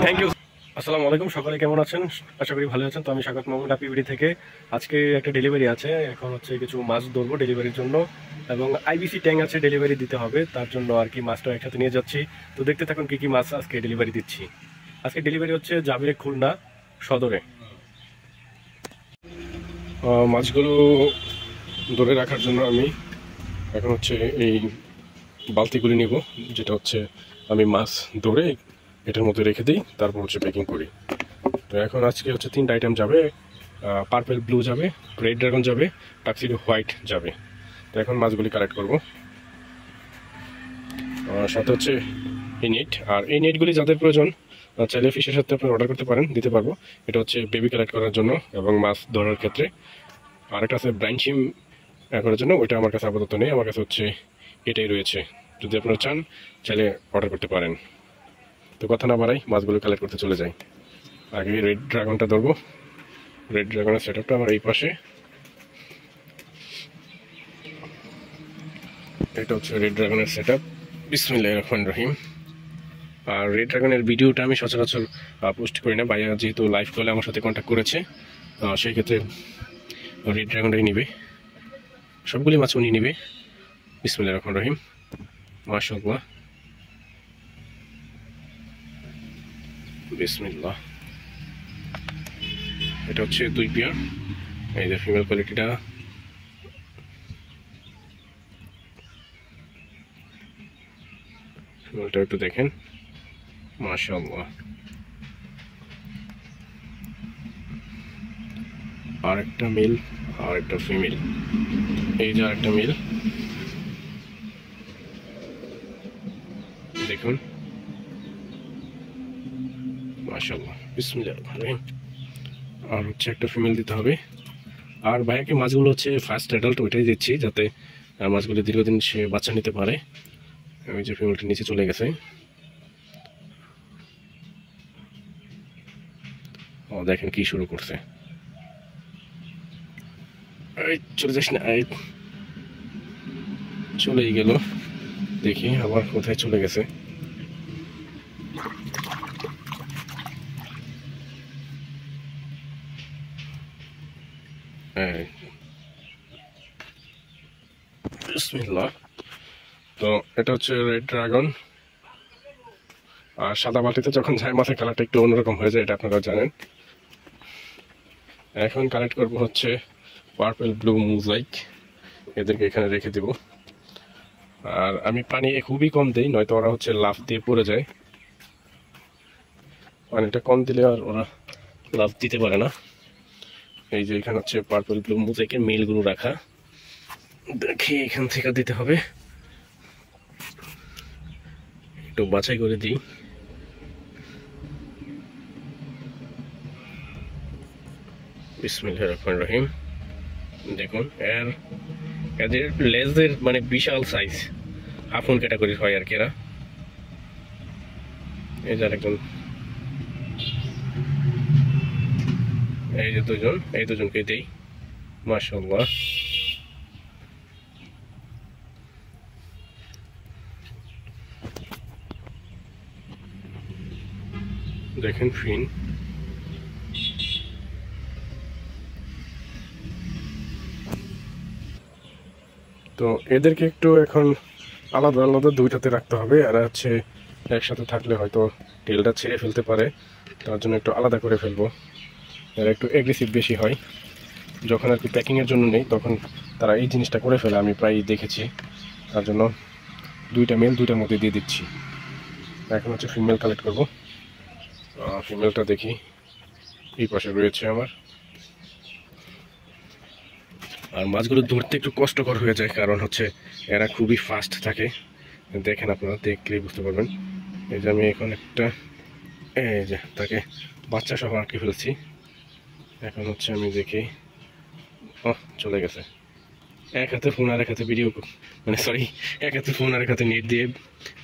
Thank you. আসসালামু আলাইকুম, সকলে কেমন আছেন? আশা করি ভালো আছেন। তো আমি স্বাগত মোহাম্মদ পিবিডি থেকে। আজকে একটা ডেলিভারি আছে, এখন হচ্ছে কিছু মাছ ধরবো ডেলিভারির জন্য, এবং আইবিসি ট্যাঙ্ক আছে ডেলিভারি দিতে হবে, তার জন্য আর কি মাছটা একসাথে নিয়ে যাচ্ছি। তো দেখতে থাকুন কি কি মাছ আজকে ডেলিভারি দিচ্ছি। আজকে ডেলিভারি হচ্ছে জাবিরে খুলনা সদরে। মাছগুলো ধরে রাখার জন্য আমি এখন হচ্ছে এই বালতিগুলি নিব, যেটা হচ্ছে আমি মাছ ধরে এটার মধ্যে রেখে দিই, তারপর হচ্ছে প্যাকিং করি। তো এখন আজকে হচ্ছে 3টা আইটেম যাবে, পার্পল ব্লু যাবে, রেড ড্রাগন যাবে, টাক্সিডো হোয়াইট যাবে। তো এখন মাছগুলি কালেক্ট করব। সাথে হচ্ছে এই নেট, আর এই নেটগুলি যাদের প্রয়োজন চাইলে ফিশের সাথে আপনি অর্ডার করতে পারেন, দিতে পারবো। এটা হচ্ছে বেবি কালেক্ট করার জন্য এবং মাছ ধরার ক্ষেত্রে। আরেকটা আছে ব্রাইন শিম করার জন্য, ওইটা আমার কাছে আপাতত নেই, আমার কাছে হচ্ছে এটাই রয়েছে। যদি আপনারা চান চাইলে অর্ডার করতে পারেন। তো কথা না বাড়াই, মাছগুলো কালেক্ট করতে চলে যাই। আগে রেড ড্রাগনটা ধরবো। রেড ড্রাগনের সেট আপটা আমার এই পাশে। এটা হচ্ছে রেড ড্রাগনের সেট আপ। বিসমিল্লাহির রহমানির রহিম। আর রেড ড্রাগনের ভিডিওটা আমি সচরাচর পোস্ট করি না, ভাইয়া যেহেতু লাইভ কলে আমার সাথে কন্ট্যাক্ট করেছে, সেই ক্ষেত্রে রেড ড্রাগনটাই নিবে, সবগুলি মাছ উনি নিবে। বিসমিল্লাহির রহমানির রহিম। মাশাআল্লাহ, বিসমিল্লাহ। এটা হচ্ছে 2 পেয়ার। এই যে ফিমেল কোয়ালিটিটা, ফিমেলটা একটু দেখেন, মাশাআল্লাহ। আর একটা মেল আর একটা ফিমেল। এই যে আরেকটা মেল, দেখুন, মাশাআল্লাহ, বিসমিল্লাহির রহমানির রহিম। আর হচ্ছে একটা ফিমেল দিতে হবে। আর ভাইয়াকে মাছগুলো হচ্ছে ফার্স্ট অ্যাডাল্ট ওইটাই দিচ্ছি, যাতে মাছগুলো দীর্ঘদিন সে বাচ্চা নিতে পারে। ওই যে ফিমেলটা নিচে চলে গেছে। ও দেখেন কি শুরু করছে। চলে যাস না, চলেই গেল। দেখি আবার কোথায় চলে গেছে। বিসমিল্লাহ। তো এটা হচ্ছে রেড ড্রাগন। আর সাদা বাটিতে যখন যায় মাছের কালারটা একটু অন্যরকম হয়ে যায়, এটা আপনারা জানেন। এখন কালেক্ট করবো হচ্ছে পার্পল ব্লু মোজাইক, এদেরকে এখানে রেখে দিব। আর আমি পানি খুবই কম দিই, নয়তো ওরা হচ্ছে লাফ দিয়ে পড়ে যায়। পানিটা কম দিলে আর ওরা লাফ দিতে পারে না। এই যে এখানে হচ্ছে পার্পল ব্লু মোজাইকের মেলগুলো রাখা, দেখি এখান থেকে দিতে হবে। একটু বাছাই করে দিই। বিসমিল্লাহির রহমানির রহিম। দেখুন এদের লেজের মানে বিশাল সাইজ, হাফুন ক্যাটাগরির হয় আর কি এরা। এই যে আরেকজন, এই যে দুজন, এই দুজনকে দেই। মাশাআল্লাহ, দেখেন ফিন। তো এদেরকে একটু এখন আলাদা আলাদা দুইটাতে রাখতে হবে। এরা হচ্ছে একসাথে থাকলে হয়তো টেলটা ছেড়ে ফেলতে পারে, তার জন্য একটু আলাদা করে ফেলবো। এরা একটু অ্যাগ্রেসিভ বেশি হয়, যখন আর কি প্যাকিংয়ের জন্য নেই তখন তারা এই জিনিসটা করে ফেলে, আমি প্রায় দেখেছি। তার জন্য 2টা মেল 2টার মধ্যে দিয়ে দিচ্ছি। এখন হচ্ছে ফিমেল কালেক্ট করবো। ফিমেলটা দেখি, এই পাশে রয়েছে আমার। আর মাছগুলো ধরতে একটু কষ্টকর হয়ে যায়, কারণ হচ্ছে এরা খুবই ফাস্ট থাকে। দেখেন, আপনারা দেখলেই বুঝতে পারবেন। এই যে আমি এখন একটা, এই যে তাকে বাচ্চা সহ আটকে ফেলছি। এখন হচ্ছে আমি দেখি, চলে গেছে। এক হাতে ফোন আর এক হাতে ভিডিও, মানে সরি, এক হাতে ফোন আর এক হাতে নেট দিয়ে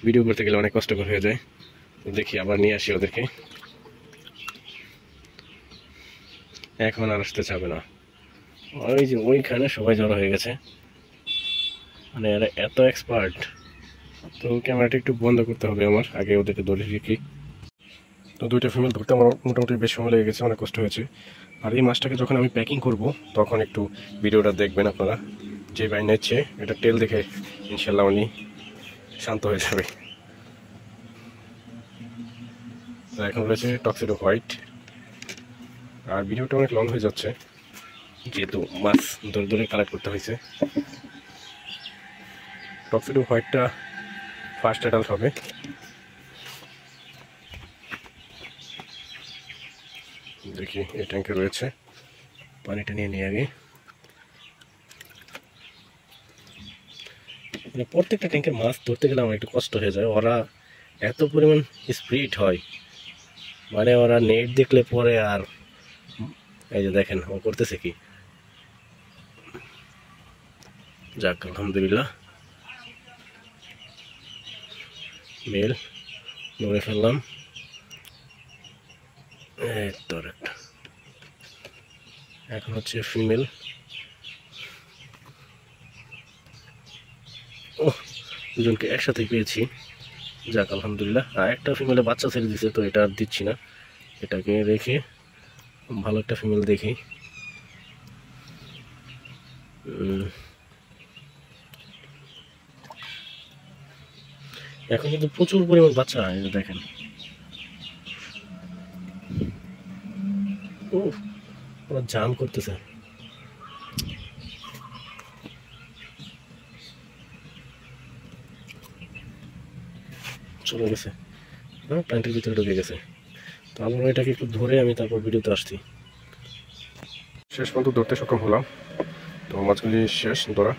ভিডিও করতে গেলে অনেক কষ্টকর হয়ে যায়। দেখি আবার নিয়ে আসি ওদেরকে। এখন আর আসতে চাবে না। ওই যে ওইখানে সবাই জড়ো হয়ে গেছে, মানে এরা এত এক্সপার্ট। তো ক্যামেরাটা একটু বন্ধ করতে হবে আমার, আগে ওদেরকে ধরে রেখি। তো দুইটা ফিমেল ধরতে আমার মোটামুটি বেশ সময় লেগে গেছে, অনেক কষ্ট হয়েছে। আর এই মাছটাকে যখন আমি প্যাকিং করব তখন একটু ভিডিওটা দেখবেন আপনারা। যে ভাই নিচ্ছে এটা টেল দেখে ইনশাল্লাহ উনি শান্ত হয়ে যাবে। তো এখন রয়েছে টক্সিডো হোয়াইট। আর ভিডিওটা অনেক লং হয়ে যাচ্ছে যেহেতু মাছ ধরে ধরে কালেক্ট করতে হয়েছে। টক্সিডো হোয়াইটটা ফার্স্ট অ্যাডাল্ট হবে। দেখি এই ট্যাঙ্কে রয়েছে, পানিটা নিয়ে নিয়ে আগে। প্রত্যেকটা ট্যাঙ্কের মাছ ধরতে গেলে আমার একটু কষ্ট হয়ে যায়, ওরা এত পরিমাণ স্পিড হয়, মানে ওরা নেট দেখলে পরে আর এই যে দেখেন ও করতেছে কি। যাক আলহামদুলিল্লাহ মেল ধরে ফেললাম। এই তো একটা, এখন হচ্ছে ফিমেল। ও দুজনকে একসাথে পেয়েছি, যাক আলহামদুলিল্লাহ। আর একটা ফিমেলে বাচ্চা ছেড়ে দিছে, তো এটা আর দিচ্ছি না, এটাকে রেখে ভালো একটা ফিমেল দেখি। এখন কিন্তু প্রচুর পরিমাণ বাচ্চা, এটা দেখেন। ও ওরা জাম করতেছে। চলে গেছে, হ্যাঁ প্ল্যান্টের ভিতরে ঢুকে গেছে। তো আমরা এটাকে একটু ধরে আমি তারপর ভিডিওতে আসছি। শেষ পর্যন্ত ধরতে সক্ষম হলাম। তো মাছগুলি শেষ ধরা,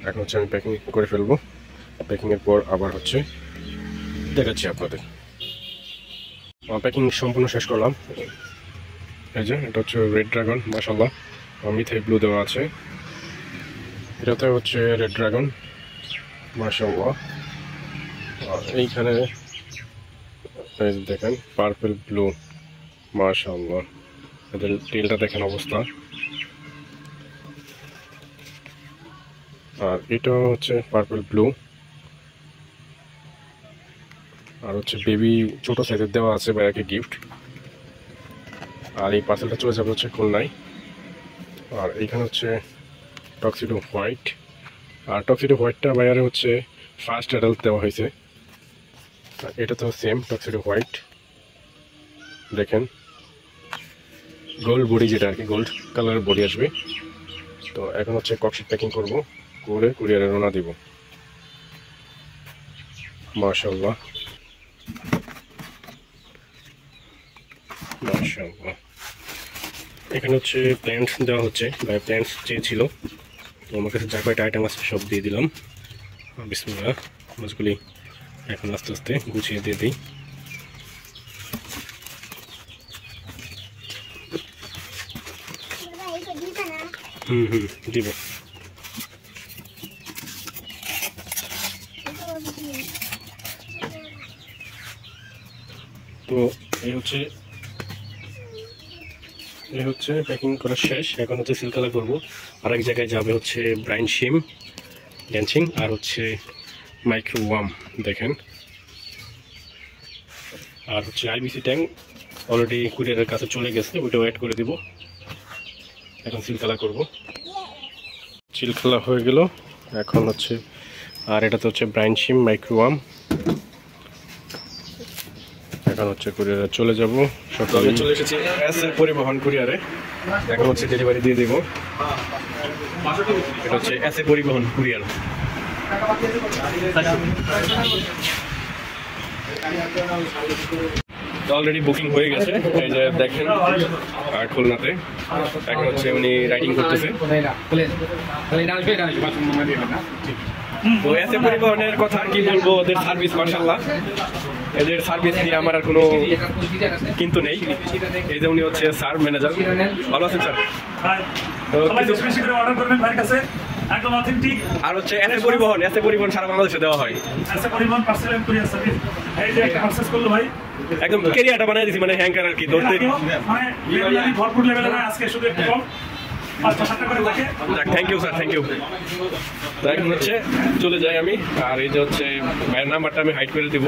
এখন হচ্ছে আমি প্যাকিং করে ফেলবো। প্যাকিংয়ের পর আবার হচ্ছে দেখাচ্ছি আপনাদের। প্যাকিং সম্পূর্ণ শেষ করলাম। এই যে এটা হচ্ছে রেড ড্রাগন, মাশাআল্লাহ মিথাইল ব্লু দেওয়া আছে। এটাতে হচ্ছে রেড ড্রাগন, মাশাআল্লাহ। আর এইখানে দেখেন পার্পল ব্লু, মাশাআল্লাহ। এদের টেলটা দেখেন অবস্থা। আর এটা হচ্ছে পার্পল ব্লু, আর হচ্ছে বেবি ছোট সাইজের দেওয়া আছে ভাইয়াকে গিফট। আর এই পার্সেলটা চলে যাবে হচ্ছে খুলনায়। আর এইখানে হচ্ছে টক্সিডো হোয়াইট, আর টক্সিডো হোয়াইটটা ভাইয়ারে হচ্ছে ফার্স্ট অ্যাডাল্ট দেওয়া হয়েছে। আর এটা তো সেম টক্সিডো হোয়াইট, দেখেন গোল্ড বডি, যেটা আর কি গোল্ড কালারের বডি আসবে। তো এখন হচ্ছে ককশিট প্যাকিং করব, করে কুরিয়ারে রওনা দিব। মাশাআল্লাহ মাশাআল্লাহ। এখানে হচ্ছে প্ল্যান্টস দেওয়া হচ্ছে, ভাই প্ল্যান্টস চেয়েছিল, তো আমার কাছে যা কয়টা আইটেম আছে সব দিয়ে দিলাম। বিসমিল্লাহ, মাছগুলি এখন আস্তে আস্তে গুছিয়ে দিয়ে দিই। দিব। তো এই হচ্ছে প্যাকিং করা শেষ। এখন হচ্ছে সিল কালার করবো। আর এক জায়গায় যাবে হচ্ছে ব্রাইন শিম ড্যান্সিং, আর হচ্ছে মাইক্রো ওয়ার্ম দেখেন। আর হচ্ছে আইবিসি ট্যাঙ্ক অলরেডি কুরিয়ারের কাছে চলে গেছে, ওইটা ওয়েট করে দিব। এখন সিল কালার করবো। সিল কালার হয়ে গেল এখন হচ্ছে। আর এটাতে হচ্ছে ব্রাইন শিম মাইক্রো ওয়ার্ম। এখন হচ্ছে কুরিয়ারে চলে যাব। সকালে চলে এসেছি এসএ পরিবহন কুরিয়ারে, এখন হচ্ছে ডেলিভারি দিয়ে দেব। এটা হচ্ছে এসএ পরিবহন কুরিয়ার। অলরেডি বুকিং হয়ে গেছে, এই যে দেখেন খুলনাতে। এখন হচ্ছে উনি রাইডিং করতেছে। তো এসএ পরিবহনের কথা কি বলবো, ওদের সার্ভিস মাশাআল্লাহ, এদের সার্ভিস নিয়ে আমার আর কোনো কিন্তু নেই। এই যে উনি হচ্ছে স্যার ম্যানেজার, ভালো আছেন স্যার? আর হচ্ছে এসএ পরিবহন সারা বাংলাদেশে দেওয়া হয়। একদম কেরিয়ারটা বানিয়ে দিছি, মানে হ্যাঙ্কার আর কি ধরতে। Thank you sir, thank you. তো এখন হচ্ছে চলে যাই আমি, আর এই যে হচ্ছে ভাইয়ের নাম্বারটা আমি হাইড করে দিব।